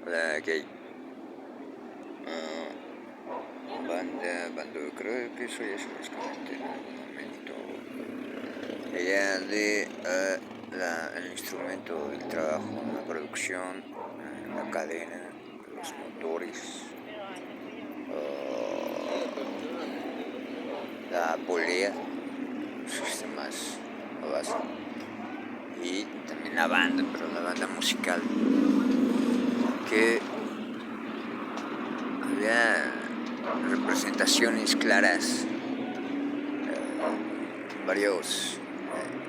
La gay. Banda, creo que eso ya se los comenté en algún momento. Ella de el instrumento, el trabajo, la producción, la cadena, los motores, la polea, sistemas a base. Y también la banda, pero la banda musical. Que había representaciones claras, varios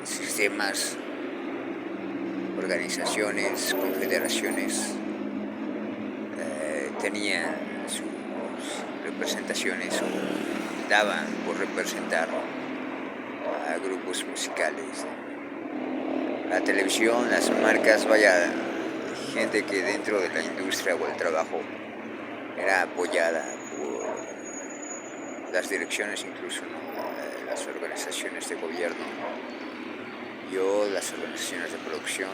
sistemas, organizaciones, confederaciones tenían sus representaciones o daban por representar a grupos musicales. La televisión, las marcas, vaya, gente que dentro de la industria o el trabajo era apoyada por las direcciones, incluso las organizaciones de gobierno, las organizaciones de producción,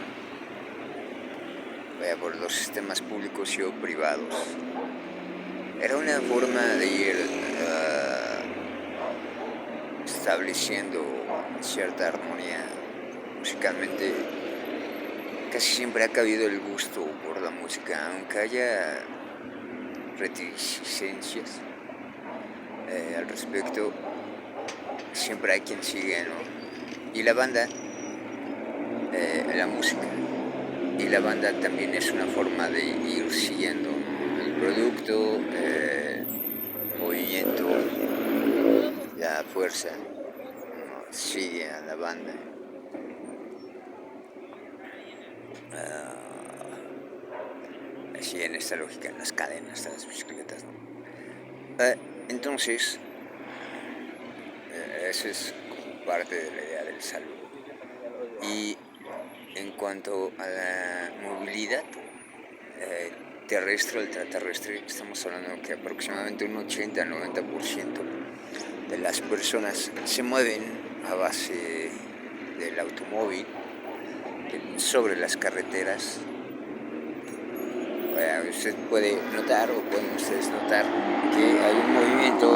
vaya, por los sistemas públicos y o privados. Era una forma de ir estableciendo cierta armonía musicalmente. Casi siempre ha cabido el gusto por la música, aunque haya reticencias al respecto, siempre hay quien sigue, ¿no? Y la banda, la música y la banda también es una forma de ir siguiendo el producto, movimiento, la fuerza, ¿no? Sigue a la banda. Así en esta lógica, en las cadenas de las bicicletas, ¿no? Entonces, eso es como parte de la idea del saludo. Y en cuanto a la movilidad terrestre o extraterrestre, estamos hablando que aproximadamente un 80-90% de las personas se mueven a base del automóvil sobre las carreteras. Usted puede notar, o pueden ustedes notar, que hay un movimiento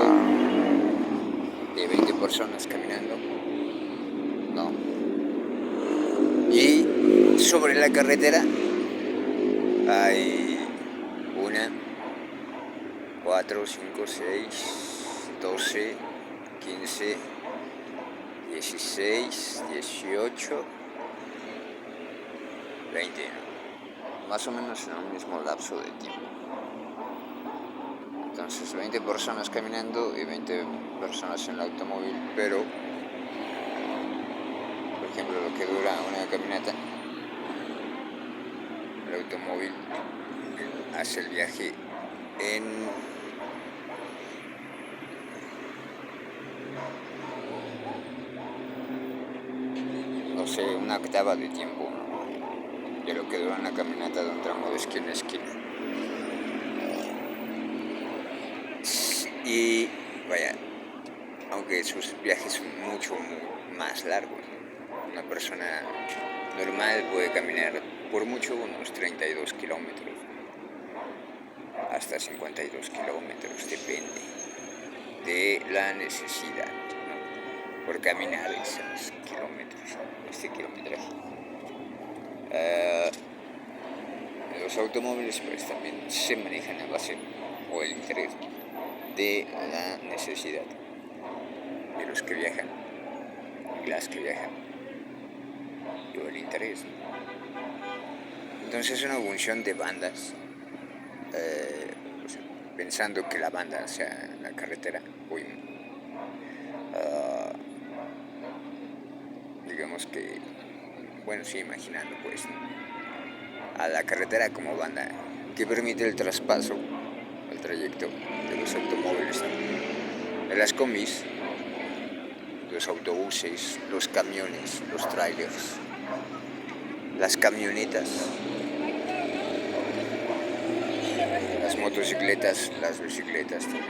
de 20 personas caminando, ¿no? Y sobre la carretera hay 1, 4, 5, 6, 12, 15, 16, 18, 20, ¿no? Más o menos en el mismo lapso de tiempo. Entonces 20 personas caminando y 20 personas en el automóvil, pero por ejemplo lo que dura una caminata, el automóvil hace el viaje en no sé, una octava de tiempo, ¿no? De lo que dura una caminata de un tramo de esquina a esquina. Y vaya, aunque sus viajes son mucho más largos, una persona normal puede caminar por mucho unos 32 kilómetros, hasta 52 kilómetros, depende de la necesidad, ¿no? Por caminar esos kilómetros, este kilometraje. Los automóviles pues también se manejan a base o el interés de la necesidad de los que viajan y las que viajan o el interés, ¿no? Entonces es una función de bandas, pues, pensando que la banda sea la carretera, digamos que, bueno, sí, imaginando pues, ¿no?, a la carretera como banda que permite el traspaso, el trayecto de los automóviles, ¿no?, de las combis, los autobuses, los camiones, los trailers, las camionetas, las motocicletas, las bicicletas también.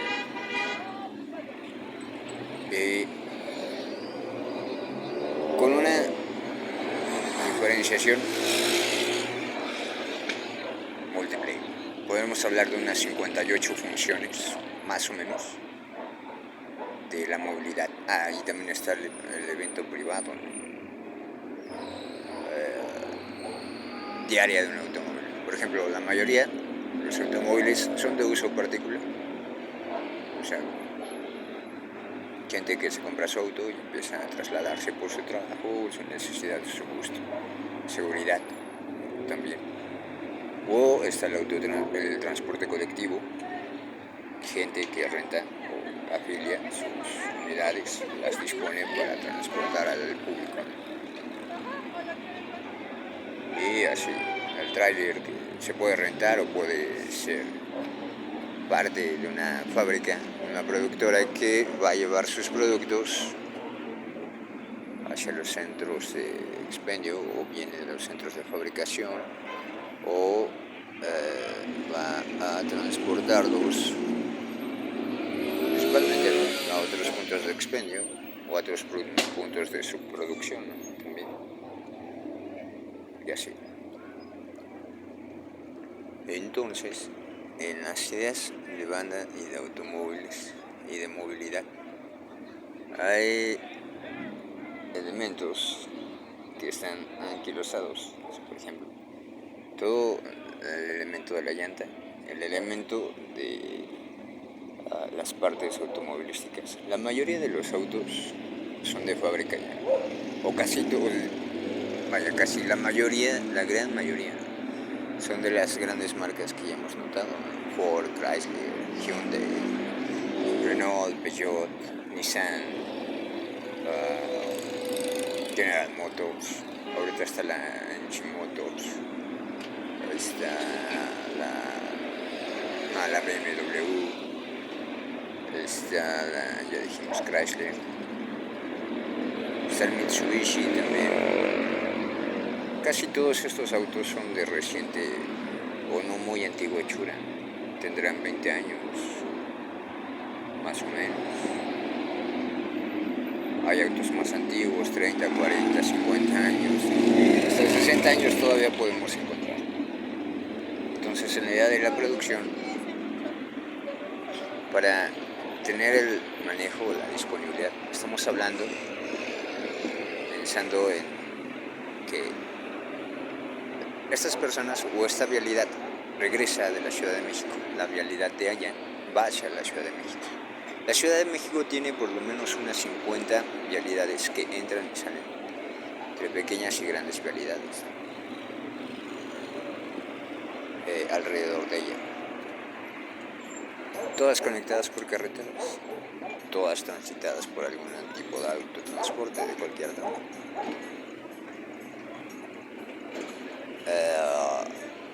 Con una diferenciación múltiple. podemos hablar de unas 58 funciones, más o menos, de la movilidad. Y también está el evento privado, ¿no? Diaria de un automóvil. Por ejemplo, la mayoría de los automóviles son de uso particular. O sea, gente que se compra su auto y empieza a trasladarse por su trabajo, su necesidad, su gusto, seguridad también. O está el transporte colectivo, gente que renta o afilia sus unidades, las dispone para transportar al público. Y así, el tráiler que se puede rentar o puede ser parte de una fábrica, una productora que va a llevar sus productos hacia los centros de expendio o viene de los centros de fabricación o va a transportarlos principalmente a otros puntos de expendio o a otros puntos de subproducción, ¿no? También. Y así. Entonces, en las ideas de banda y de automóviles y de movilidad hay elementos que están anquilosados, por ejemplo, todo el elemento de la llanta, el elemento de las partes automovilísticas. La mayoría de los autos son de fábrica ya, o casi todo, casi la mayoría, la gran mayoría, son de las grandes marcas que ya hemos notado, ¿no? Ford, Chrysler, Hyundai, Renault, Peugeot, Nissan, General Motors, ahorita está la Enchi Motors, está la BMW, está ya dijimos Chrysler, está el Mitsubishi también. Casi todos estos autos son de reciente o no muy antigua hechura, tendrán 20 años, más o menos. Hay autos más antiguos, 30, 40, 50 años, hasta 60 años todavía podemos encontrar. Entonces, en la idea de la producción, para tener el manejo, la disponibilidad, estamos hablando, pensando en que estas personas o esta vialidad regresa de la Ciudad de México, la vialidad de allá va hacia la Ciudad de México. La Ciudad de México tiene por lo menos unas 50 vialidades que entran y salen, entre pequeñas y grandes vialidades, alrededor de ella. Todas conectadas por carreteras, todas transitadas por algún tipo de autotransporte de cualquier tipo.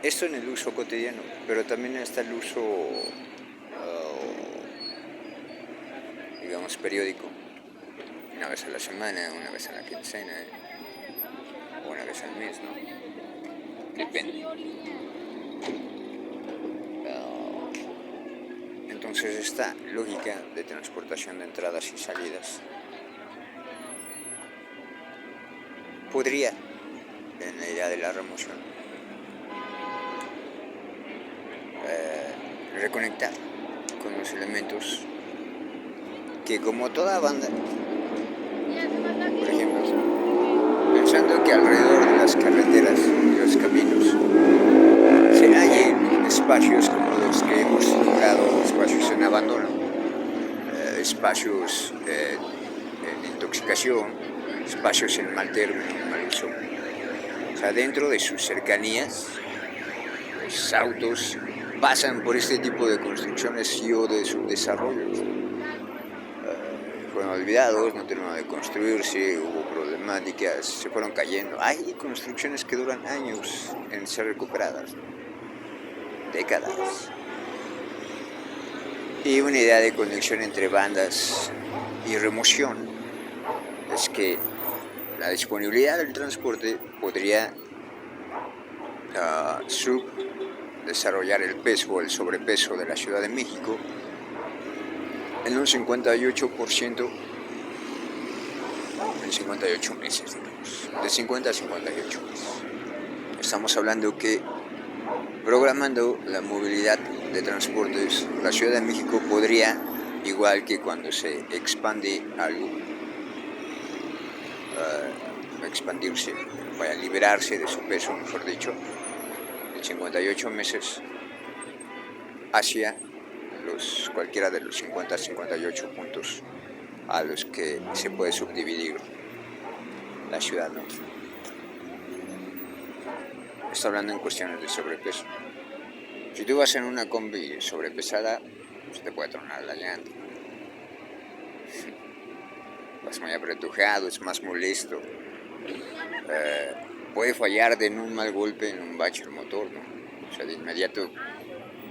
Esto en el uso cotidiano, pero también está el uso, digamos, periódico, una vez a la semana, una vez a la quincena, o una vez al mes, ¿no? Depende. Entonces esta lógica de transportación de entradas y salidas podría, en la idea de la remoción, reconectar con los elementos que, como toda banda, por ejemplo, pensando que alrededor de las carreteras y los caminos se hallen espacios como los que hemos nombrado, espacios en abandono, espacios en intoxicación, espacios en mal término, en mal uso. O sea, dentro de sus cercanías, los autos pasan por este tipo de construcciones y o de subdesarrollos. Fueron olvidados, no terminaron de construirse, hubo problemáticas, se fueron cayendo. Hay construcciones que duran años en ser recuperadas, décadas. Y una idea de conexión entre bandas y remoción es que la disponibilidad del transporte podría desarrollar el peso o el sobrepeso de la Ciudad de México en un 58% en 58 meses, digamos, de 50 a 58 meses. Estamos hablando que Programando la movilidad de transportes, la Ciudad de México podría, igual que cuando se expande algo, expandirse, liberarse de su peso, mejor dicho, en 58 meses hacia cualquiera de los 50-58 puntos a los que se puede subdividir la ciudad, ¿no? Estoy hablando en cuestiones de sobrepeso. Si tú vas en una combi sobrepesada, se te puede tronar la llanta. Vas muy apretujado, es más molesto. Puede fallar en un mal golpe, en un bache el motor, ¿no? O sea, de inmediato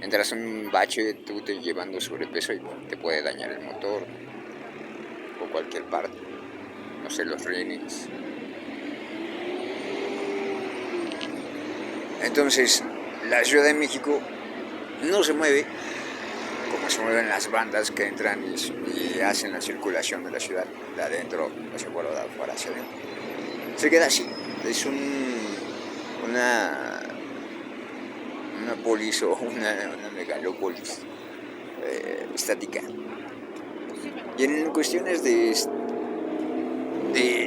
entras en un bache, tú te llevando sobrepeso y te puede dañar el motor, ¿no? O cualquier parte, no sé, los rines. Entonces, la Ciudad de México no se mueve como se mueven las bandas que entran y hacen la circulación de la ciudad, de adentro hacia afuera, de afuera hacia adentro. Se queda así, es una polis o una megalópolis estática. Y en cuestiones de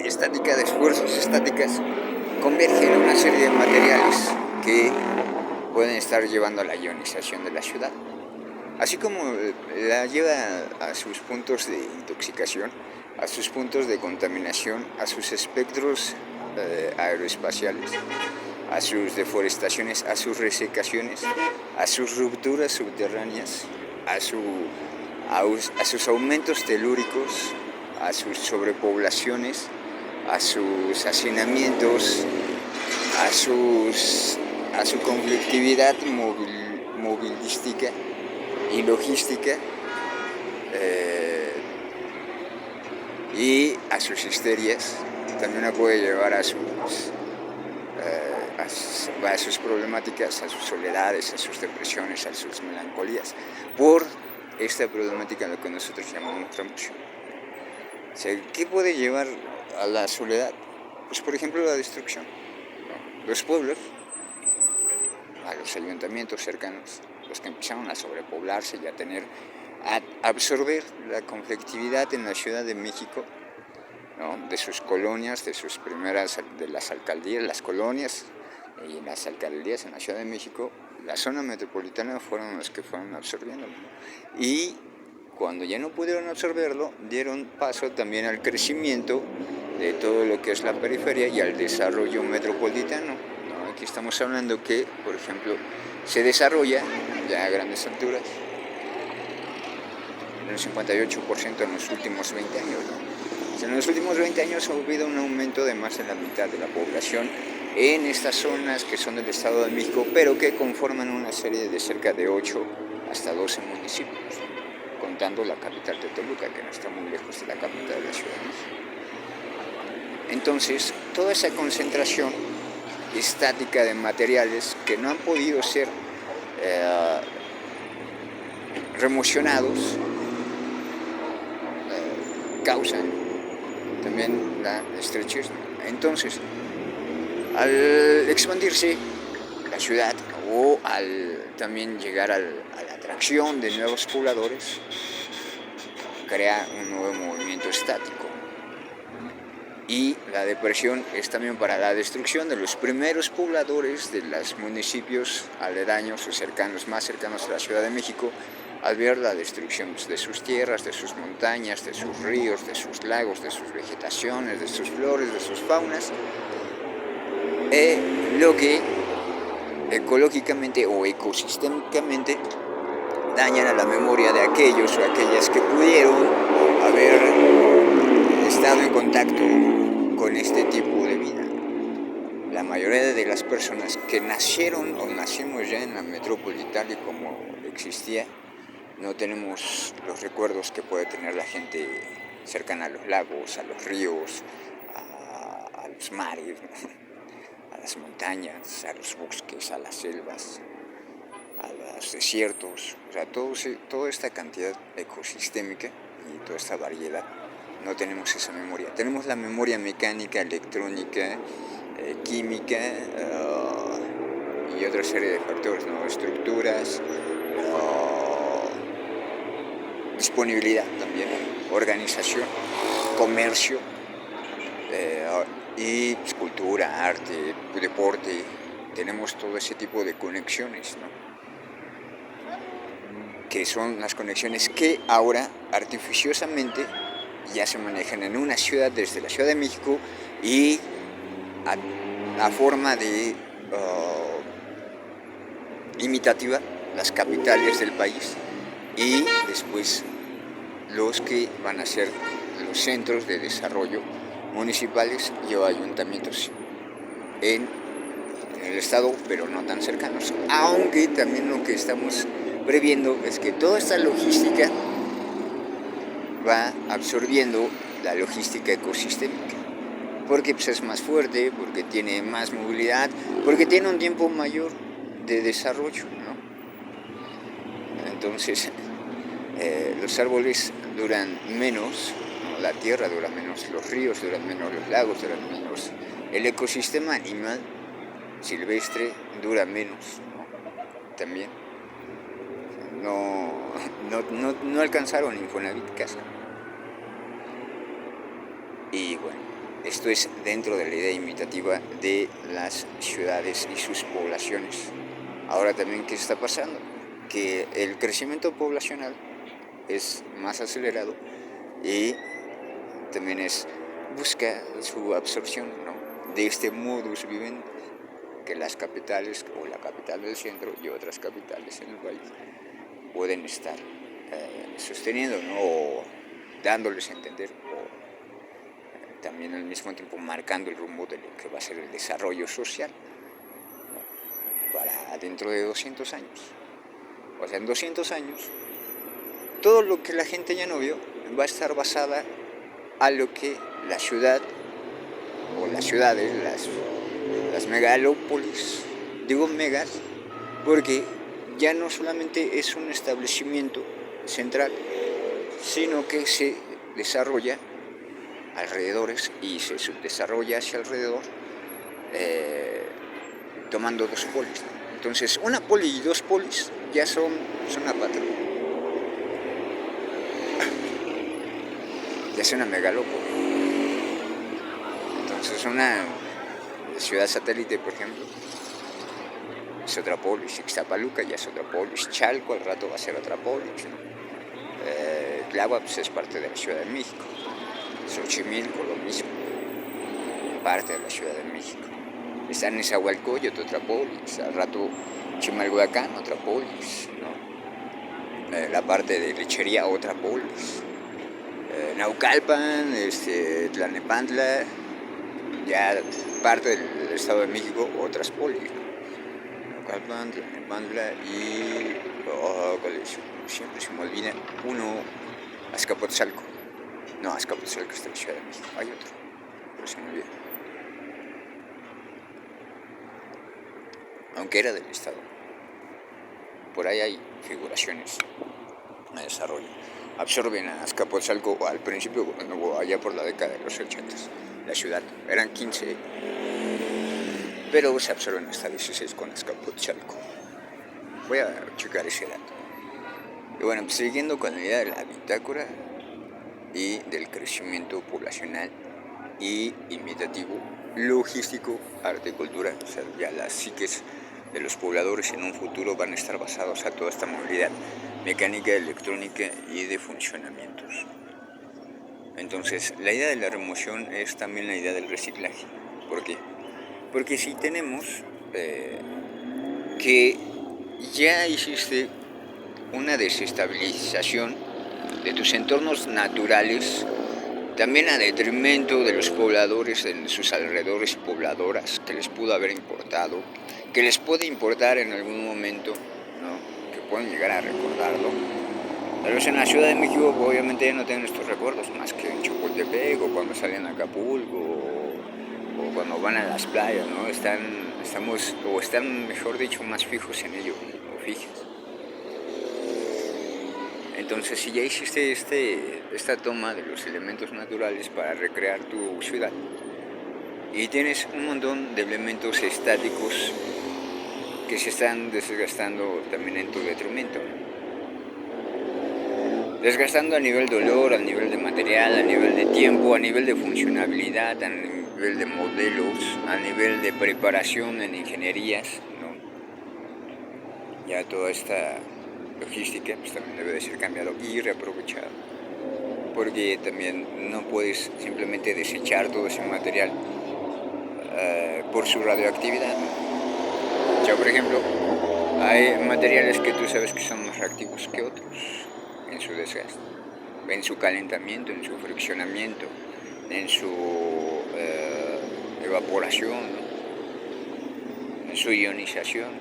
estática, de esfuerzos estáticas, convergen una serie de materiales que pueden estar llevando a la ionización de la ciudad. Así como la lleva a sus puntos de intoxicación, a sus puntos de contaminación, a sus espectros aeroespaciales, a sus deforestaciones, a sus resecaciones, a sus rupturas subterráneas, a sus aumentos telúricos, a sus sobrepoblaciones, a sus hacinamientos, a su conflictividad movilística y logística, y a sus histerias. También la puede llevar a sus problemáticas, a sus soledades, a sus depresiones, a sus melancolías, por esta problemática, lo que nosotros llamamos remoción. O sea, ¿qué puede llevar a la soledad? Pues, por ejemplo, la destrucción, ¿no? Los pueblos, a los ayuntamientos cercanos, los que empezaron a sobrepoblarse y a absorber la conflictividad en la Ciudad de México, ¿no? De sus colonias, de las alcaldías, las colonias y las alcaldías en la Ciudad de México, la zona metropolitana fueron los que fueron absorbiendo. Y cuando ya no pudieron absorberlo, dieron paso también al crecimiento de todo lo que es la periferia y al desarrollo metropolitano, ¿no? Aquí estamos hablando que, por ejemplo, se desarrolla ya a grandes alturas en el 58% en los últimos 20 años, ¿no? O sea, en los últimos 20 años ha habido un aumento de más de la mitad de la población en estas zonas que son del Estado de México, pero que conforman una serie de cerca de 8 hasta 12 municipios, contando la capital de Toluca, que no está muy lejos de la capital de la Ciudad de México. Entonces, toda esa concentración estática de materiales que no han podido ser remocionados causan también la estrechez. Entonces, al expandirse la ciudad o al también llegar a la atracción de nuevos pobladores, crea un nuevo movimiento estático. Y la depresión es también para la destrucción de los primeros pobladores de los municipios aledaños o cercanos, más cercanos a la Ciudad de México, al ver la destrucción de sus tierras, de sus montañas, de sus ríos, de sus lagos, de sus vegetaciones, de sus flores, de sus faunas, lo que ecológicamente o ecosistémicamente dañan a la memoria de aquellos o aquellas que pudieron haber estado en contacto con este tipo de vida. La mayoría de las personas que nacieron o nacimos ya en la metrópoli tal y como existía, no tenemos los recuerdos que puede tener la gente cercana a los lagos, a los ríos, a los mares, a las montañas, a los bosques, a las selvas, a los desiertos. O sea, toda esta cantidad ecosistémica y toda esta variedad. No tenemos esa memoria. Tenemos la memoria mecánica, electrónica, química, y otra serie de factores, ¿no? Estructuras, disponibilidad también, organización, comercio, y pues, cultura, arte, deporte. Tenemos todo ese tipo de conexiones, ¿no? Que son las conexiones que ahora artificiosamente ya se manejan en una ciudad, desde la Ciudad de México, y a forma de imitativa las capitales del país, y después los que van a ser los centros de desarrollo municipales y ayuntamientos en el estado, pero no tan cercanos. Aunque también lo que estamos previendo es que toda esta logística va absorbiendo la logística ecosistémica, porque pues, es más fuerte, porque tiene más movilidad, porque tiene un tiempo mayor de desarrollo, ¿no? Entonces, los árboles duran menos, ¿no? La tierra dura menos, los ríos duran menos, los lagos duran menos, el ecosistema animal silvestre dura menos, ¿no? También no alcanzaron Infonavit casa. Y bueno, esto es dentro de la idea imitativa de las ciudades y sus poblaciones. Ahora también, ¿qué está pasando? Que el crecimiento poblacional es más acelerado y también busca su absorción, ¿no? De este modus vivendi que las capitales o la capital del centro y otras capitales en el país pueden estar sosteniendo, ¿no? O dándoles a entender, o también al mismo tiempo marcando el rumbo de lo que va a ser el desarrollo social, ¿no? Para dentro de 200 años. O sea, en 200 años, todo lo que la gente ya no vio va a estar basada a lo que la ciudad o las ciudades, las megalópolis, digo megas, porque ya no solamente es un establecimiento central, sino que se desarrolla alrededores y se subdesarrolla hacia alrededor, tomando dos polis, ¿no? Entonces, una poli y dos polis ya son una patrona, ya es una megalópoli. Entonces, una ciudad satélite, por ejemplo, es otra polis. Ixtapaluca ya es otra polis. Chalco al rato va a ser otra polis, ¿no? Tláhuac pues, es parte de la Ciudad de México. Xochimilco lo mismo, parte de la Ciudad de México. Está en Nezahualcóyotl, otra polis. Al rato Chimalhuacán, otra polis, ¿no? La parte de Lechería, otra polis. Naucalpan, Tlalnepantla, ya parte del Estado de México, otras polis, ¿no? Naucalpan, Tlalnepantla y siempre se me olvida uno, Azcapotzalco. No, Azcapotzalco está en la Ciudad de México, hay otro, pero se me olvida. Aunque era del Estado. Por ahí hay figuraciones de desarrollo. Absorben a Azcapotzalco al principio, allá por la década de los 80. La ciudad, eran 15, pero se absorben hasta 16 con Azcapotzalco. Voy a checar ese dato. Y bueno, pues siguiendo con la idea de la bitácora y del crecimiento poblacional y imitativo, logístico, arte y cultura, o sea, ya las psiques de los pobladores en un futuro van a estar basados a toda esta movilidad mecánica, electrónica y de funcionamientos. Entonces, la idea de la remoción es también la idea del reciclaje. ¿Por qué? Porque si tenemos que ya hiciste una desestabilización de tus entornos naturales, también a detrimento de los pobladores en sus alrededores y pobladoras, que les pudo haber importado, que les puede importar en algún momento, ¿no? Que pueden llegar a recordarlo. Pero en la Ciudad de México obviamente ya no tienen estos recuerdos, más que en Chapultepec o cuando salen a Acapulco o cuando van a las playas, ¿no? Están, mejor dicho, más fijos en ello, o fijas. Entonces, si ya hiciste esta toma de los elementos naturales para recrear tu ciudad y tienes un montón de elementos estáticos que se están desgastando también en tu detrimento, desgastando a nivel dolor, a nivel de material, a nivel de tiempo, a nivel de funcionabilidad, a nivel de modelos, a nivel de preparación en ingenierías, ¿no? Ya toda esta logística pues también debe de ser cambiado y reaprovechado, porque también no puedes simplemente desechar todo ese material por su radioactividad. O sea, por ejemplo, hay materiales que tú sabes que son más reactivos que otros en su desgaste, en su calentamiento, en su friccionamiento, en su evaporación, ¿no? En su ionización.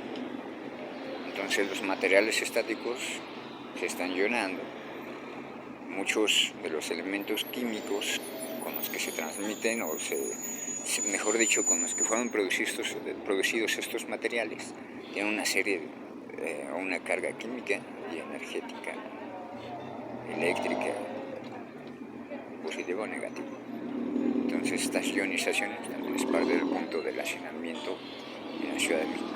Entonces los materiales estáticos se están ionando. Muchos de los elementos químicos con los que se transmiten, mejor dicho, con los que fueron producidos estos materiales, tienen una serie, una carga química y energética, eléctrica, positivo o negativo. Entonces estas ionizaciones también es parte del punto del hacinamiento en la Ciudad de México.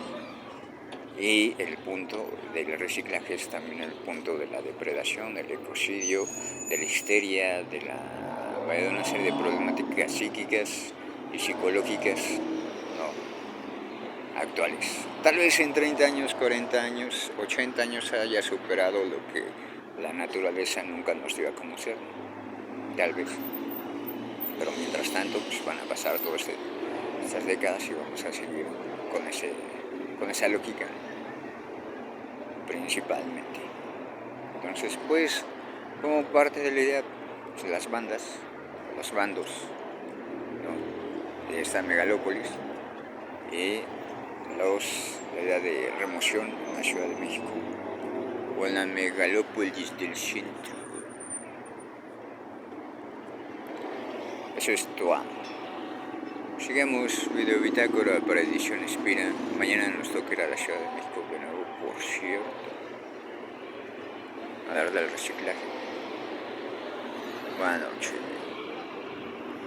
Y el punto del reciclaje es también el punto de la depredación, del ecocidio, de la histeria, de una serie de problemáticas psíquicas y psicológicas, ¿no? Actuales. Tal vez en 30 años, 40 años, 80 años haya superado lo que la naturaleza nunca nos dio a conocer, tal vez. Pero mientras tanto pues van a pasar todas estas décadas y vamos a seguir con esa lógica principalmente. Entonces, pues, como parte de la idea, pues, las bandas, los bandos, ¿no? De esta megalópolis y la idea de remoción en la Ciudad de México o en la megalópolis del centro. Eso es todo. Sigamos video bitácora para edición Espira. Mañana nos toca ir a la Ciudad de México de nuevo, por cierto. Hablar del reciclaje. Buenas noches.